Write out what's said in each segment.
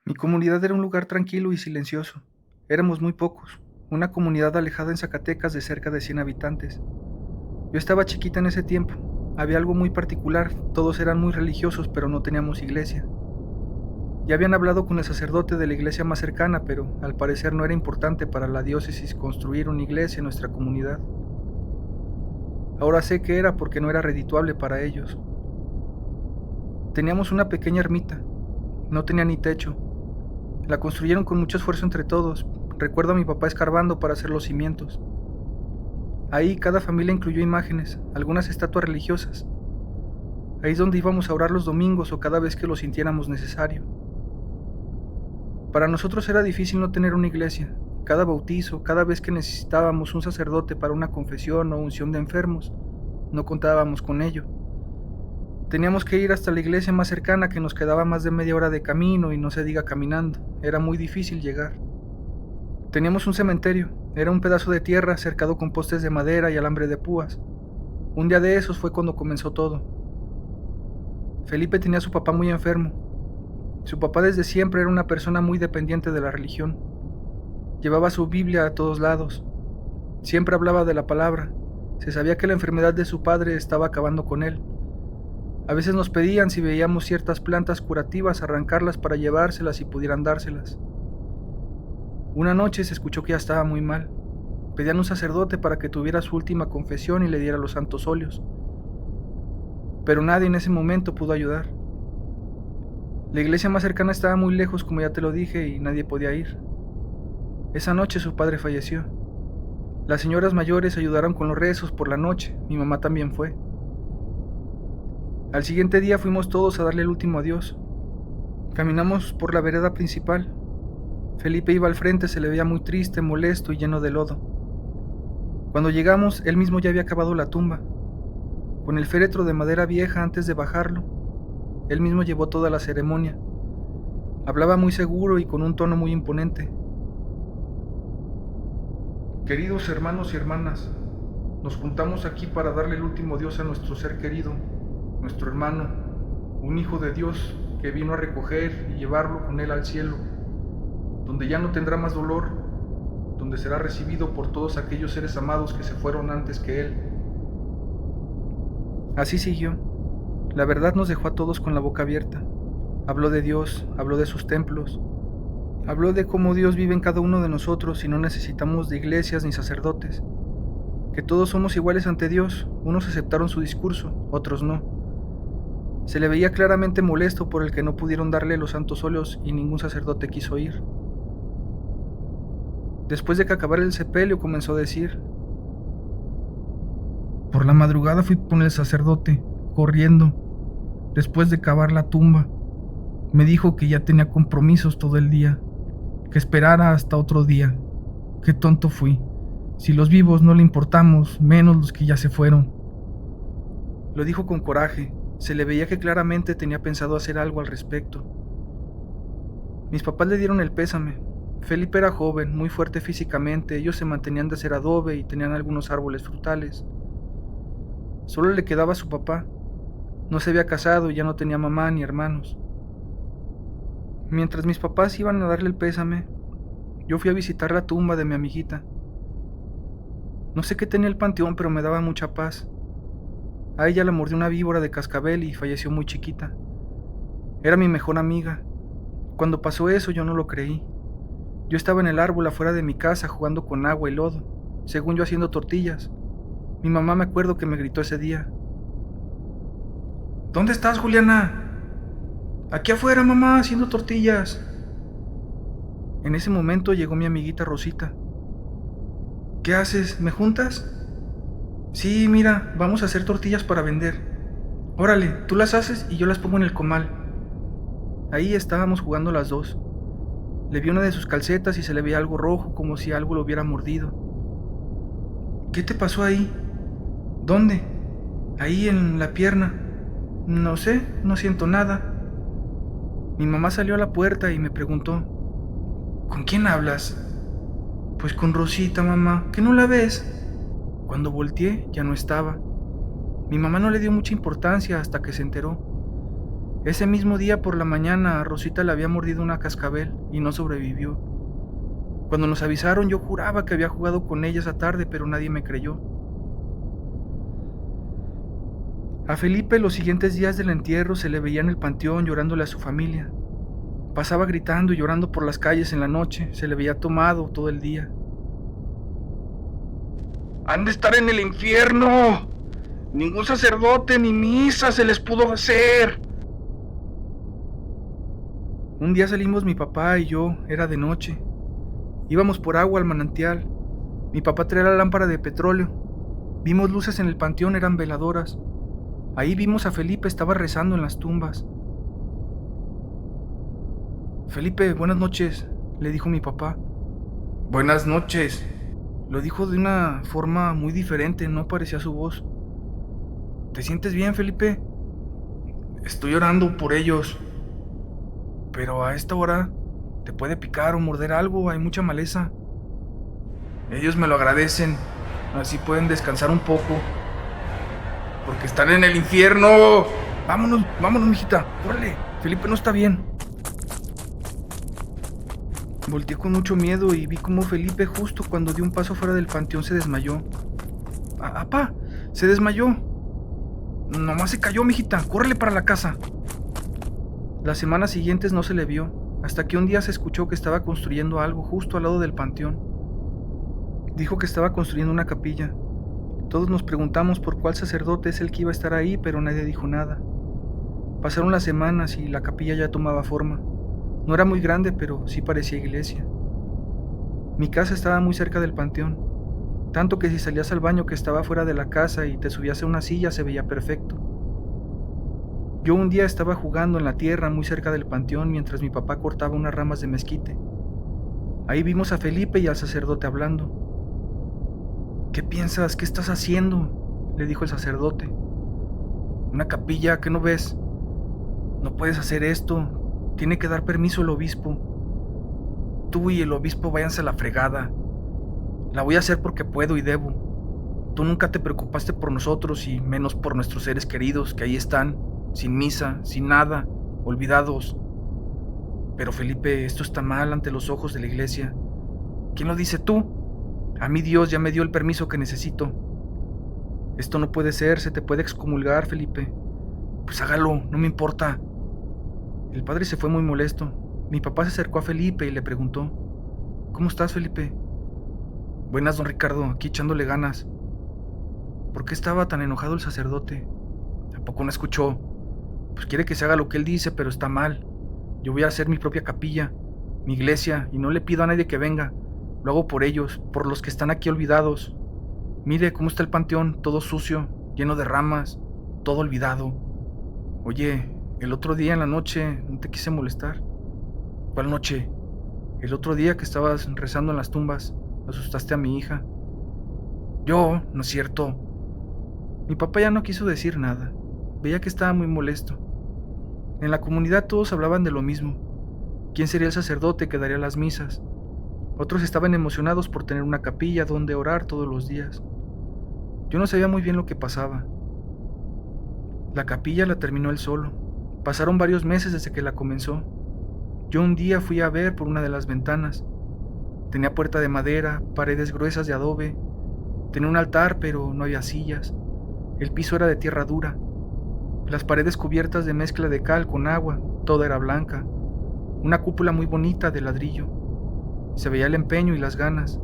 Mi comunidad era un lugar tranquilo y silencioso. Éramos muy pocos, una comunidad alejada en Zacatecas de cerca de 100 habitantes. Yo estaba chiquita en ese tiempo. Había algo muy particular, todos eran muy religiosos, pero no teníamos iglesia. Ya habían hablado con el sacerdote de la iglesia más cercana, pero al parecer no era importante para la diócesis construir una iglesia en nuestra comunidad. Ahora sé que era porque no era redituable para ellos. Teníamos una pequeña ermita, no tenía ni techo. La construyeron con mucho esfuerzo entre todos. Recuerdo a mi papá escarbando para hacer los cimientos. Ahí cada familia incluyó imágenes, algunas estatuas religiosas. Ahí es donde íbamos a orar los domingos o cada vez que lo sintiéramos necesario. Para nosotros era difícil no tener una iglesia. Cada bautizo, cada vez que necesitábamos un sacerdote para una confesión o unción de enfermos, no contábamos con ello. Teníamos que ir hasta la iglesia más cercana, que nos quedaba más de media hora de camino y no se diga caminando. Era muy difícil llegar. Teníamos un cementerio. Era un pedazo de tierra cercado con postes de madera y alambre de púas. Un día de esos fue cuando comenzó todo. Felipe tenía a su papá muy enfermo. Su papá desde siempre era una persona muy dependiente de la religión. Llevaba su Biblia a todos lados. Siempre hablaba de la palabra. Se sabía que la enfermedad de su padre estaba acabando con él. A veces nos pedían, si veíamos ciertas plantas curativas, arrancarlas para llevárselas y pudieran dárselas. Una noche se escuchó que ya estaba muy mal. Pedían un sacerdote para que tuviera su última confesión y le diera los santos óleos. Pero nadie en ese momento pudo ayudar. La iglesia más cercana estaba muy lejos, como ya te lo dije, y nadie podía ir. Esa noche su padre falleció. Las señoras mayores ayudaron con los rezos por la noche. Mi mamá también fue. Al siguiente día fuimos todos a darle el último adiós. Caminamos por la vereda principal. Felipe iba al frente, se le veía muy triste, molesto y lleno de lodo. Cuando llegamos, él mismo ya había acabado la tumba. Con el féretro de madera vieja antes de bajarlo, él mismo llevó toda la ceremonia. Hablaba muy seguro y con un tono muy imponente. Queridos hermanos y hermanas, nos juntamos aquí para darle el último adiós a nuestro ser querido, nuestro hermano, un hijo de Dios que vino a recoger y llevarlo con él al cielo, donde ya no tendrá más dolor, donde será recibido por todos aquellos seres amados que se fueron antes que él. Así siguió. La verdad nos dejó a todos con la boca abierta. Habló de Dios, habló de sus templos, habló de cómo Dios vive en cada uno de nosotros y no necesitamos de iglesias ni sacerdotes, que todos somos iguales ante Dios. Unos aceptaron su discurso, otros no. Se le veía claramente molesto por el que no pudieron darle los santos óleos y ningún sacerdote quiso ir. Después de que acabara el sepelio, comenzó a decir: por la madrugada fui con el sacerdote, corriendo, después de cavar la tumba. Me dijo que ya tenía compromisos todo el día, que esperara hasta otro día. Qué tonto fui. Si los vivos no le importamos, menos los que ya se fueron. Lo dijo con coraje. Se le veía que claramente tenía pensado hacer algo al respecto. Mis papás le dieron el pésame. Felipe era joven, muy fuerte físicamente. Ellos se mantenían de hacer adobe y tenían algunos árboles frutales. Solo le quedaba a su papá. No se había casado y ya no tenía mamá ni hermanos. Mientras mis papás iban a darle el pésame, yo fui a visitar la tumba de mi amiguita. No sé qué tenía el panteón, pero me daba mucha paz. A ella la mordió una víbora de cascabel y falleció muy chiquita. Era mi mejor amiga. Cuando pasó eso yo no lo creí. Yo estaba en el árbol afuera de mi casa jugando con agua y lodo, según yo haciendo tortillas. Mi mamá me acuerdo que me gritó ese día: ¿dónde estás, Juliana? Aquí afuera, mamá, haciendo tortillas. En ese momento llegó mi amiguita Rosita. ¿Qué haces? ¿Me juntas? Sí, mira, vamos a hacer tortillas para vender. Órale, tú las haces y yo las pongo en el comal. Ahí estábamos jugando las dos. Le vi una de sus calcetas y se le veía algo rojo, como si algo lo hubiera mordido. ¿Qué te pasó ahí? ¿Dónde? Ahí en la pierna. No sé, no siento nada. Mi mamá salió a la puerta y me preguntó: ¿con quién hablas? Pues con Rosita, mamá. ¿Que no la ves? Cuando volteé, ya no estaba. Mi mamá no le dio mucha importancia hasta que se enteró. Ese mismo día por la mañana a Rosita le había mordido una cascabel y no sobrevivió. Cuando nos avisaron yo juraba que había jugado con ella esa tarde, pero nadie me creyó. A Felipe los siguientes días del entierro se le veía en el panteón llorándole a su familia. Pasaba gritando y llorando por las calles en la noche, se le veía tomado todo el día. ¡Han de estar en el infierno! Ningún sacerdote ni misa se les pudo hacer. Un día salimos mi papá y yo, era de noche. Íbamos por agua al manantial. Mi papá traía la lámpara de petróleo. Vimos luces en el panteón, eran veladoras. Ahí vimos a Felipe, estaba rezando en las tumbas. Felipe, buenas noches, le dijo mi papá. Buenas noches. Lo dijo de una forma muy diferente, no parecía su voz. ¿Te sientes bien, Felipe? Estoy orando por ellos. Pero a esta hora te puede picar o morder algo, hay mucha maleza. Ellos me lo agradecen, así pueden descansar un poco. Porque están en el infierno. Vámonos, vámonos, mijita, órale, Felipe no está bien. Volteé con mucho miedo y vi cómo Felipe, justo cuando dio un paso fuera del panteón, se desmayó. ¡Apá! ¡Se desmayó! Nomás se cayó, mijita, córrele para la casa. Las semanas siguientes no se le vio, hasta que un día se escuchó que estaba construyendo algo justo al lado del panteón. Dijo que estaba construyendo una capilla. Todos nos preguntamos por cuál sacerdote es el que iba a estar ahí, pero nadie dijo nada. Pasaron las semanas y la capilla ya tomaba forma. No era muy grande, pero sí parecía iglesia. Mi casa estaba muy cerca del panteón, tanto que si salías al baño que estaba fuera de la casa y te subías a una silla se veía perfecto. Yo un día estaba jugando en la tierra muy cerca del panteón mientras mi papá cortaba unas ramas de mezquite. Ahí vimos a Felipe y al sacerdote hablando. ¿Qué piensas? ¿Qué estás haciendo?, le dijo el sacerdote. Una capilla, ¿qué no ves? No puedes hacer esto, tiene que dar permiso el obispo. Tú y el obispo váyanse a la fregada. La voy a hacer porque puedo y debo. Tú nunca te preocupaste por nosotros y menos por nuestros seres queridos que ahí están, sin misa, sin nada, olvidados. Pero Felipe, esto está mal ante los ojos de la iglesia. ¿Quién lo dice tú? A mí Dios ya me dio el permiso que necesito. Esto no puede ser, se te puede excomulgar, Felipe. Pues hágalo, no me importa. El padre se fue muy molesto. Mi papá se acercó a Felipe y le preguntó: ¿Cómo estás, Felipe? Buenas, don Ricardo, aquí echándole ganas. ¿Por qué estaba tan enojado el sacerdote? ¿A poco no escuchó? Pues quiere que se haga lo que él dice, pero está mal. Yo voy a hacer mi propia capilla, mi iglesia, y no le pido a nadie que venga. Lo hago por ellos, por los que están aquí olvidados. Mire cómo está el panteón, todo sucio, lleno de ramas, todo olvidado. Oye, el otro día en la noche no te quise molestar. ¿Cuál noche? El otro día que estabas rezando en las tumbas, asustaste a mi hija. Yo, no es cierto. Mi papá ya no quiso decir nada. Veía que estaba muy molesto. En la comunidad todos hablaban de lo mismo. ¿Quién sería el sacerdote que daría las misas? Otros estaban emocionados por tener una capilla donde orar todos los días. Yo no sabía muy bien lo que pasaba. La capilla la terminó él solo. Pasaron varios meses desde que la comenzó. Yo un día fui a ver por una de las ventanas. Tenía puerta de madera, paredes gruesas de adobe. Tenía un altar, pero no había sillas. El piso era de tierra dura. Las paredes cubiertas de mezcla de cal con agua, toda era blanca. Una cúpula muy bonita de ladrillo. Se veía el empeño y las ganas.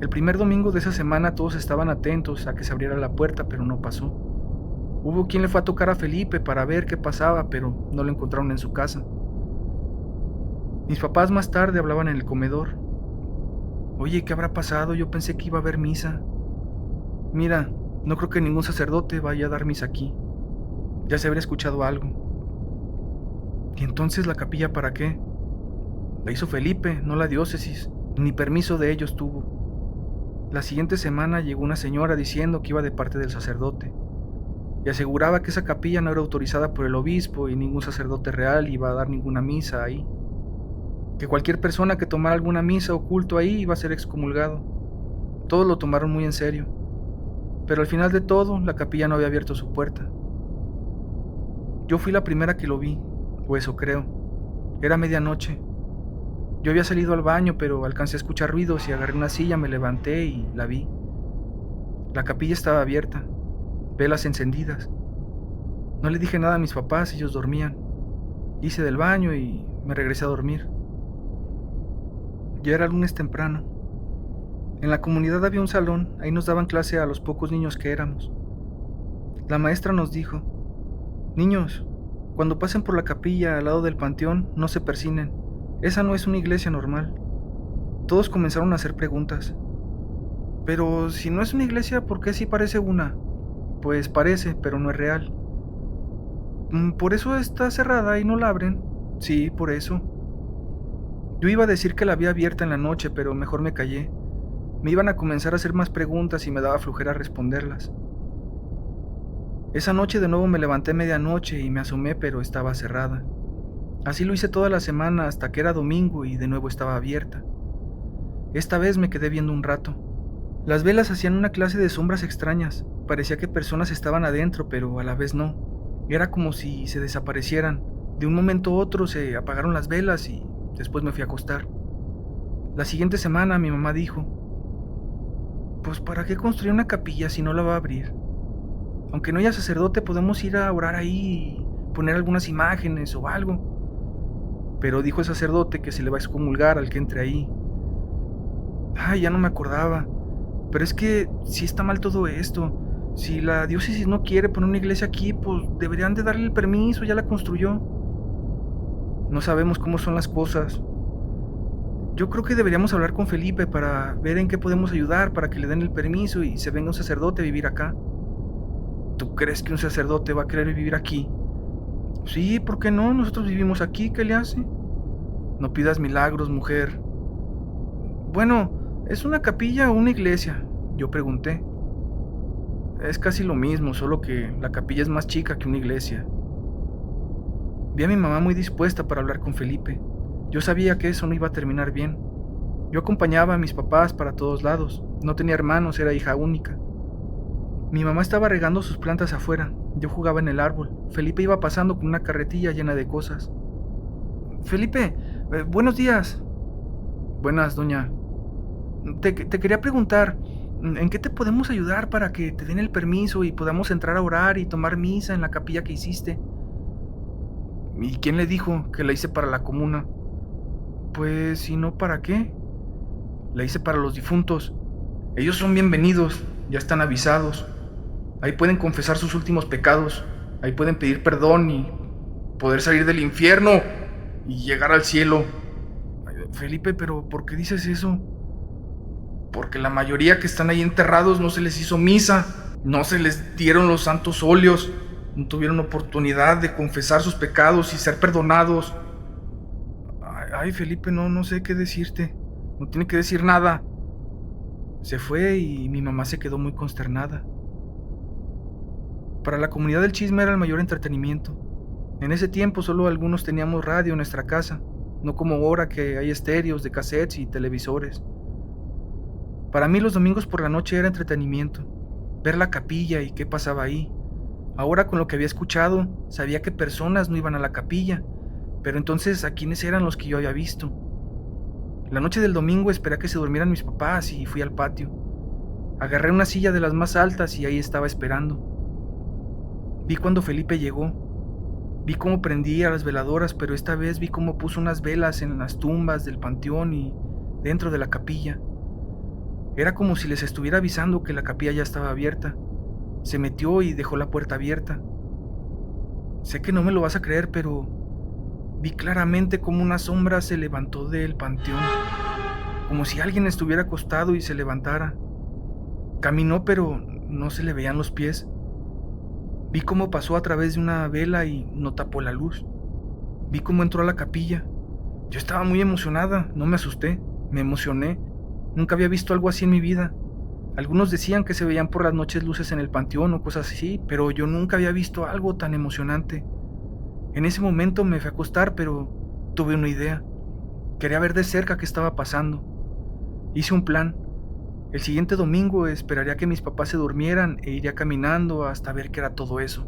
El primer domingo de esa semana todos estaban atentos a que se abriera la puerta, pero no pasó. Hubo quien le fue a tocar a Felipe para ver qué pasaba, pero no lo encontraron en su casa. Mis papás más tarde hablaban en el comedor. Oye, ¿qué habrá pasado? Yo pensé que iba a haber misa. Mira, no creo que ningún sacerdote vaya a dar misa aquí. Ya se habría escuchado algo. ¿Y entonces la capilla para qué? La hizo Felipe, no la diócesis, ni permiso de ellos tuvo. La siguiente semana llegó una señora diciendo que iba de parte del sacerdote y aseguraba que esa capilla no era autorizada por el obispo y ningún sacerdote real iba a dar ninguna misa ahí. Que cualquier persona que tomara alguna misa o culto ahí iba a ser excomulgado. Todos lo tomaron muy en serio, pero al final de todo la capilla no había abierto su puerta. Yo fui la primera que lo vi, o eso creo. Era medianoche. Yo había salido al baño, pero alcancé a escuchar ruidos y agarré una silla, me levanté y la vi. La capilla estaba abierta, velas encendidas. No le dije nada a mis papás, ellos dormían. Hice del baño y me regresé a dormir. Ya era lunes temprano. En la comunidad había un salón, ahí nos daban clase a los pocos niños que éramos. La maestra nos dijo: niños, cuando pasen por la capilla al lado del panteón, no se persinen. Esa no es una iglesia normal. Todos comenzaron a hacer preguntas. Pero si no es una iglesia, ¿por qué sí parece una? Pues parece, pero no es real. ¿Por eso está cerrada y no la abren? Sí, por eso. Yo iba a decir que la había abierta en la noche, pero mejor me callé. Me iban a comenzar a hacer más preguntas y me daba flojera responderlas. Esa noche de nuevo me levanté a medianoche y me asomé, pero estaba cerrada. Así lo hice toda la semana hasta que era domingo y de nuevo estaba abierta. Esta vez me quedé viendo un rato. Las velas hacían una clase de sombras extrañas. Parecía que personas estaban adentro, pero a la vez no. Era como si se desaparecieran. De un momento a otro se apagaron las velas y después me fui a acostar. La siguiente semana mi mamá dijo: pues ¿para qué construir una capilla si no la va a abrir? Aunque no haya sacerdote, podemos ir a orar ahí y poner algunas imágenes o algo. Pero dijo el sacerdote que se le va a excomulgar al que entre ahí. Ay, ya no me acordaba. Pero es que sí está mal todo esto. Si la diócesis no quiere poner una iglesia aquí, pues deberían de darle el permiso, ya la construyó. No sabemos cómo son las cosas. Yo creo que deberíamos hablar con Felipe para ver en qué podemos ayudar para que le den el permiso y se venga un sacerdote a vivir acá. ¿Tú crees que un sacerdote va a querer vivir aquí? Sí, ¿por qué no? Nosotros vivimos aquí, ¿qué le hace? No pidas milagros, mujer. Bueno, ¿es una capilla o una iglesia? Yo pregunté. Es casi lo mismo, solo que la capilla es más chica que una iglesia. Vi a mi mamá muy dispuesta para hablar con Felipe. Yo sabía que eso no iba a terminar bien. Yo acompañaba a mis papás para todos lados. No tenía hermanos, era hija única. Mi mamá estaba regando sus plantas afuera. Yo jugaba en el árbol. Felipe iba pasando con una carretilla llena de cosas. Felipe, buenos días. Buenas, doña. Te quería preguntar, ¿en qué te podemos ayudar para que te den el permiso y podamos entrar a orar y tomar misa en la capilla que hiciste? ¿Y quién le dijo que la hice para la comuna? Pues, si no, ¿para qué? La hice para los difuntos. Ellos son bienvenidos, ya están avisados. Ahí pueden confesar sus últimos pecados. Ahí pueden pedir perdón y poder salir del infierno y llegar al cielo. Felipe, pero ¿por qué dices eso? Porque la mayoría que están ahí enterrados no se les hizo misa, no se les dieron los santos óleos, no tuvieron oportunidad de confesar sus pecados y ser perdonados. Ay, Felipe, no sé qué decirte. No tiene que decir nada. Se fue y mi mamá se quedó muy consternada. Para la comunidad del chisme era el mayor entretenimiento. En ese tiempo solo algunos teníamos radio en nuestra casa, no como ahora que hay estéreos de cassettes y televisores. Para mí los domingos por la noche era entretenimiento, ver la capilla y qué pasaba ahí. Ahora con lo que había escuchado, sabía que personas no iban a la capilla, pero entonces ¿a quiénes eran los que yo había visto? La noche del domingo esperé a que se durmieran mis papás y fui al patio. Agarré una silla de las más altas y ahí estaba esperando. Vi cuando Felipe llegó. Vi cómo prendía las veladoras, pero esta vez vi cómo puso unas velas en las tumbas del panteón y dentro de la capilla. Era como si les estuviera avisando que la capilla ya estaba abierta. Se metió y dejó la puerta abierta. Sé que no me lo vas a creer, pero vi claramente cómo una sombra se levantó del panteón, como si alguien estuviera acostado y se levantara. Caminó, pero no se le veían los pies. Vi cómo pasó a través de una vela y no tapó la luz. Vi cómo entró a la capilla. Yo estaba muy emocionada, no me asusté, me emocioné. Nunca había visto algo así en mi vida. Algunos decían que se veían por las noches luces en el panteón o cosas así, pero yo nunca había visto algo tan emocionante. En ese momento me fui a acostar, pero tuve una idea. Quería ver de cerca qué estaba pasando. Hice un plan. El siguiente domingo esperaría que mis papás se durmieran e iría caminando hasta ver qué era todo eso.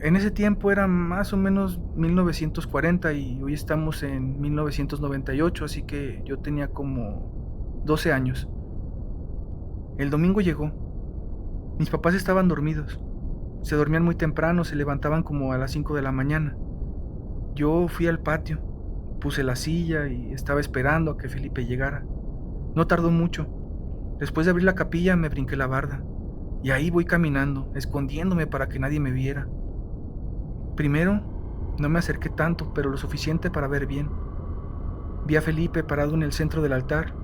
En ese tiempo era más o menos 1940 y hoy estamos en 1998, así que yo tenía como 12 años. El domingo llegó. Mis papás estaban dormidos. Se dormían muy temprano, se levantaban como a las 5 de la mañana. Yo fui al patio, puse la silla y estaba esperando a que Felipe llegara. No tardó mucho. Después de abrir la capilla me brinqué la barda. Y ahí voy caminando, escondiéndome para que nadie me viera. Primero, no me acerqué tanto, pero lo suficiente para ver bien. Vi a Felipe parado en el centro del altar.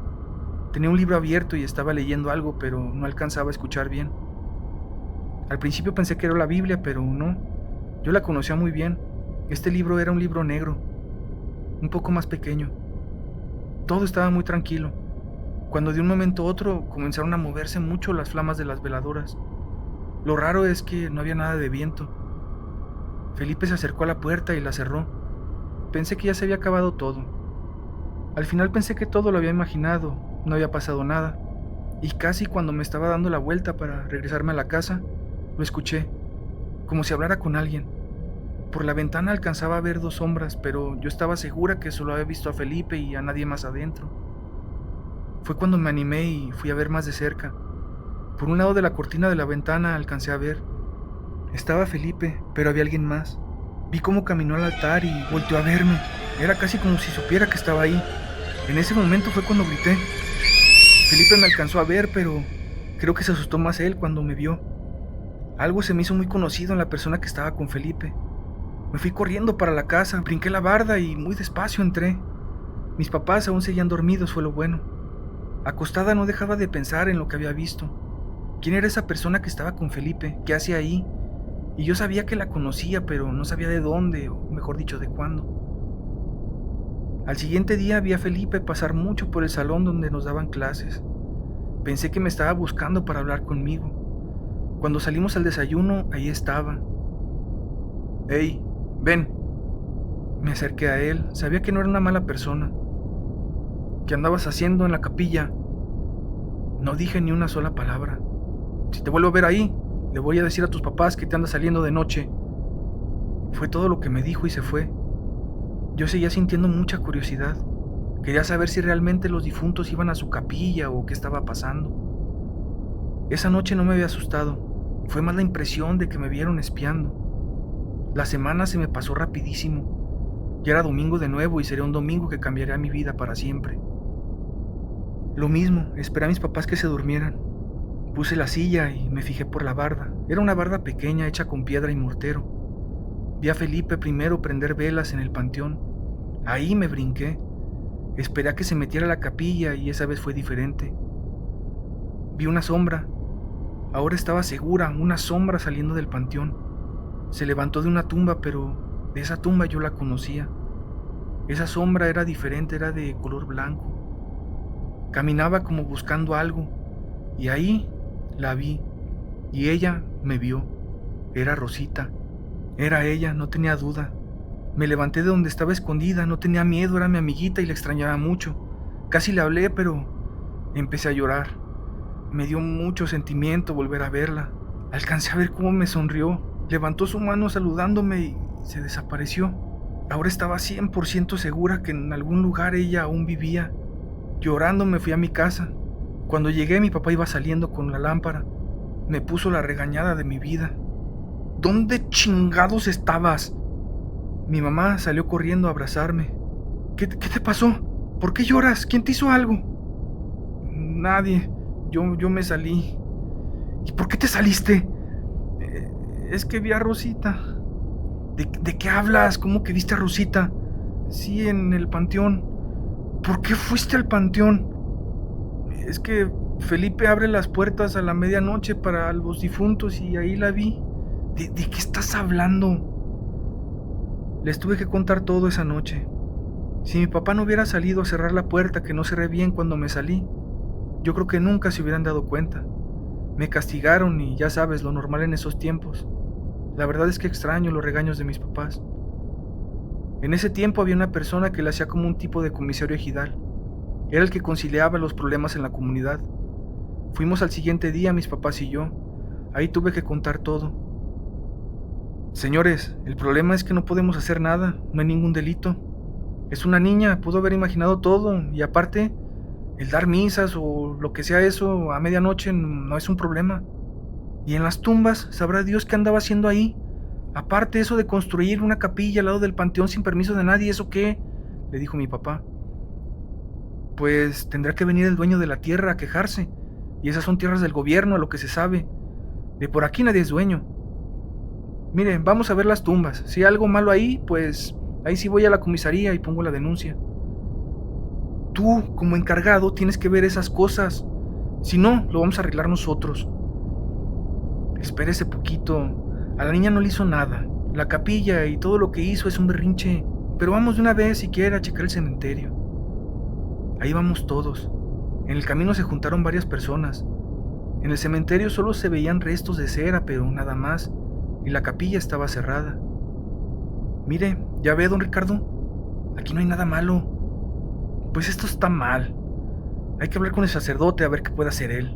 Tenía un libro abierto y estaba leyendo algo, pero no alcanzaba a escuchar bien. Al principio pensé que era la Biblia, pero no. Yo la conocía muy bien. Este libro era un libro negro, un poco más pequeño. Todo estaba muy tranquilo, cuando de un momento a otro comenzaron a moverse mucho las flamas de las veladoras. Lo raro es que no había nada de viento. Felipe se acercó a la puerta y la cerró. Pensé que ya se había acabado todo. Al final pensé que todo lo había imaginado, no había pasado nada. Y casi cuando me estaba dando la vuelta para regresarme a la casa, lo escuché, como si hablara con alguien. Por la ventana alcanzaba a ver dos sombras, pero yo estaba segura que solo había visto a Felipe y a nadie más adentro. Fue cuando me animé y fui a ver más de cerca. Por un lado de la cortina de la ventana alcancé a ver. Estaba Felipe, pero había alguien más. Vi cómo caminó al altar y volteó a verme. Era casi como si supiera que estaba ahí. En ese momento fue cuando grité. Felipe me alcanzó a ver, pero creo que se asustó más él cuando me vio. Algo se me hizo muy conocido en la persona que estaba con Felipe. Me fui corriendo para la casa, brinqué la barda y muy despacio entré. Mis papás aún seguían dormidos, fue lo bueno. Acostada no dejaba de pensar en lo que había visto. ¿Quién era esa persona que estaba con Felipe? ¿Qué hacía ahí? Y yo sabía que la conocía, pero no sabía de dónde, o mejor dicho, de cuándo. Al siguiente día vi a Felipe pasar mucho por el salón donde nos daban clases. Pensé que me estaba buscando para hablar conmigo. Cuando salimos al desayuno, ahí estaba. «Hey, ven». Me acerqué a él, sabía que no era una mala persona. «¿Qué andabas haciendo en la capilla?». No dije ni una sola palabra. «Si te vuelvo a ver ahí, le voy a decir a tus papás que te andas saliendo de noche». Fue todo lo que me dijo y se fue. Yo seguía sintiendo mucha curiosidad. Quería saber si realmente los difuntos iban a su capilla o qué estaba pasando. Esa noche no me había asustado. Fue más la impresión de que me vieron espiando. La semana se me pasó rapidísimo. Ya era domingo de nuevo y sería un domingo que cambiaría mi vida para siempre. Lo mismo, esperé a mis papás que se durmieran. Puse la silla y me fijé por la barda. Era una barda pequeña hecha con piedra y mortero. Vi a Felipe primero prender velas en el panteón. Ahí me brinqué. Esperé a que se metiera a la capilla y esa vez fue diferente. Vi una sombra. Ahora estaba segura, una sombra saliendo del panteón. Se levantó de una tumba, pero de esa tumba yo la conocía. Esa sombra era diferente, era de color blanco. Caminaba como buscando algo, y ahí la vi, y ella me vio. Era Rosita. Era ella, no tenía duda. Me levanté de donde estaba escondida, no tenía miedo, era mi amiguita y la extrañaba mucho. Casi le hablé, pero empecé a llorar. Me dio mucho sentimiento volver a verla. Alcancé a ver cómo me sonrió. Levantó su mano saludándome y se desapareció. Ahora estaba 100% segura que en algún lugar ella aún vivía. Llorando me fui a mi casa. Cuando llegué, mi papá iba saliendo con la lámpara. Me puso la regañada de mi vida. ¿Dónde chingados estabas? Mi mamá salió corriendo a abrazarme. ¿Qué te pasó? ¿Por qué lloras? ¿Quién te hizo algo? Nadie. Yo me salí. ¿Y por qué te saliste? Es que vi a Rosita. ¿De qué hablas? ¿Cómo que viste a Rosita? Sí, en el panteón. ¿Por qué fuiste al panteón? Es que Felipe abre las puertas a la medianoche para los difuntos y ahí la vi. ¿De qué estás hablando? Les tuve que contar todo esa noche. Si mi papá no hubiera salido a cerrar la puerta que no cerré bien cuando me salí, yo creo que nunca se hubieran dado cuenta. Me castigaron y ya sabes, lo normal en esos tiempos. La verdad es que extraño los regaños de mis papás. En ese tiempo había una persona que le hacía como un tipo de comisario ejidal. Era el que conciliaba los problemas en la comunidad. Fuimos al siguiente día, mis papás y yo. Ahí tuve que contar todo. Señores, el problema es que no podemos hacer nada, no hay ningún delito. Es una niña, pudo haber imaginado todo, y aparte, el dar misas o lo que sea eso a medianoche no es un problema. Y en las tumbas, sabrá Dios qué andaba haciendo ahí. Aparte eso de construir una capilla al lado del panteón sin permiso de nadie, ¿eso qué? Le dijo mi papá. Pues tendrá que venir el dueño de la tierra a quejarse. Y esas son tierras del gobierno, a lo que se sabe. De por aquí nadie es dueño. Miren, vamos a ver las tumbas. Si hay algo malo ahí, pues ahí sí voy a la comisaría y pongo la denuncia. Tú, como encargado, tienes que ver esas cosas. Si no, lo vamos a arreglar nosotros. Espérese poquito. A la niña no le hizo nada. La capilla y todo lo que hizo es un berrinche. Pero vamos de una vez siquiera a checar el cementerio. Ahí vamos todos. En el camino se juntaron varias personas. En el cementerio solo se veían restos de cera, pero nada más. Y la capilla estaba cerrada. Mire, ¿ya ve, don Ricardo? Aquí no hay nada malo. Pues esto está mal. Hay que hablar con el sacerdote a ver qué puede hacer él.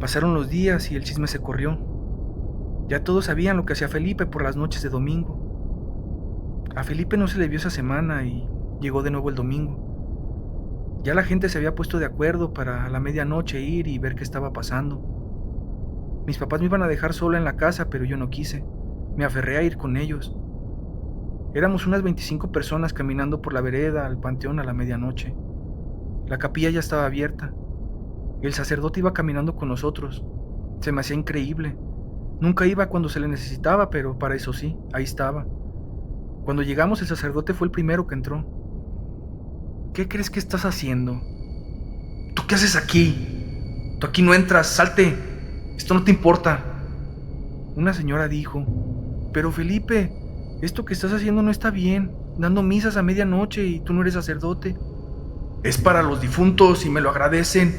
Pasaron los días y el chisme se corrió. Ya todos sabían lo que hacía Felipe por las noches de domingo. A Felipe no se le vio esa semana y llegó de nuevo el domingo. Ya la gente se había puesto de acuerdo para a la medianoche ir y ver qué estaba pasando. Mis papás me iban a dejar sola en la casa, pero yo no quise. Me aferré a ir con ellos. Éramos unas 25 personas caminando por la vereda al panteón a la medianoche. La capilla ya estaba abierta. El sacerdote iba caminando con nosotros. Se me hacía increíble. Nunca iba cuando se le necesitaba, pero para eso sí, ahí estaba. Cuando llegamos, el sacerdote fue el primero que entró. ¿Qué crees que estás haciendo? ¿Tú qué haces aquí? Tú aquí no entras, salte. Esto no te importa. Una señora dijo, pero Felipe, esto que estás haciendo no está bien, dando misas a medianoche y tú no eres sacerdote. Es para los difuntos y me lo agradecen.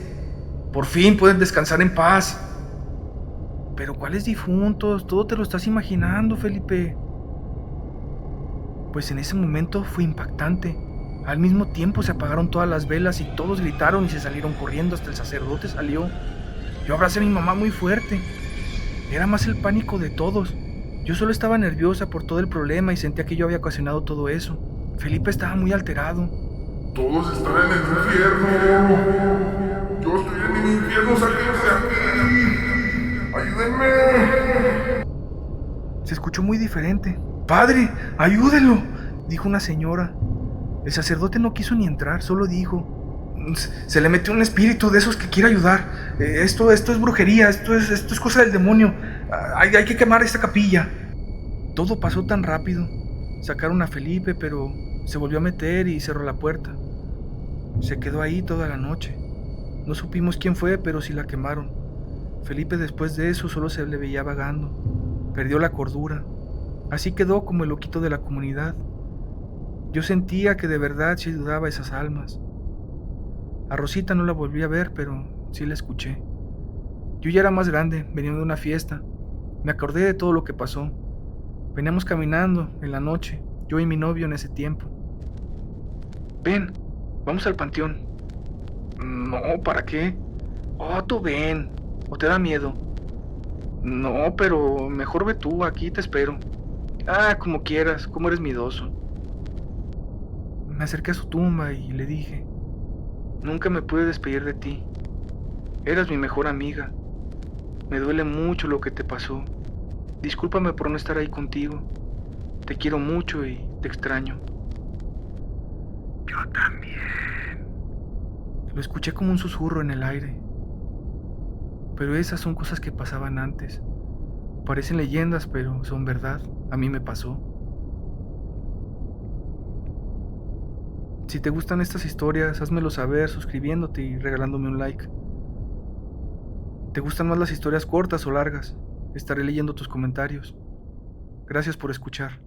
Por fin pueden descansar en paz. Pero ¿cuáles difuntos? Todo te lo estás imaginando, Felipe. Pues en ese momento fue impactante. Al mismo tiempo se apagaron todas las velas y todos gritaron y se salieron corriendo hasta el sacerdote salió. Yo abracé a mi mamá muy fuerte. Era más el pánico de todos. Yo solo estaba nerviosa por todo el problema y sentía que yo había ocasionado todo eso. Felipe estaba muy alterado. Todos están en el infierno. Yo estoy en el infierno, sáquenme de aquí. Ayúdenme. Se escuchó muy diferente. ¡Padre, ayúdelo!, dijo una señora. El sacerdote no quiso ni entrar, solo dijo: se le metió un espíritu de esos que quiere ayudar. Esto es brujería, esto es cosa del demonio. Hay que quemar esta capilla. Todo pasó tan rápido. Sacaron a Felipe, pero se volvió a meter y cerró la puerta. Se quedó ahí toda la noche. No supimos quién fue, pero sí la quemaron. Felipe después de eso solo se le veía vagando. Perdió la cordura. Así quedó como el loquito de la comunidad. Yo sentía que de verdad sí ayudaba a esas almas. A Rosita no la volví a ver, pero sí la escuché. Yo ya era más grande, venía de una fiesta. Me acordé de todo lo que pasó. Veníamos caminando en la noche, yo y mi novio en ese tiempo. Ven, vamos al panteón. No, ¿para qué? Oh, tú ven. ¿O te da miedo? No, pero mejor ve tú, aquí te espero. Ah, como quieras, como eres miedoso. Me acerqué a su tumba y le dije: nunca me pude despedir de ti. Eras mi mejor amiga. Me duele mucho lo que te pasó. Discúlpame por no estar ahí contigo. Te quiero mucho y te extraño. Yo también. Lo escuché como un susurro en el aire. Pero esas son cosas que pasaban antes. Parecen leyendas, pero son verdad. A mí me pasó. Si te gustan estas historias, házmelo saber suscribiéndote y regalándome un like. ¿Te gustan más las historias cortas o largas? Estaré leyendo tus comentarios. Gracias por escuchar.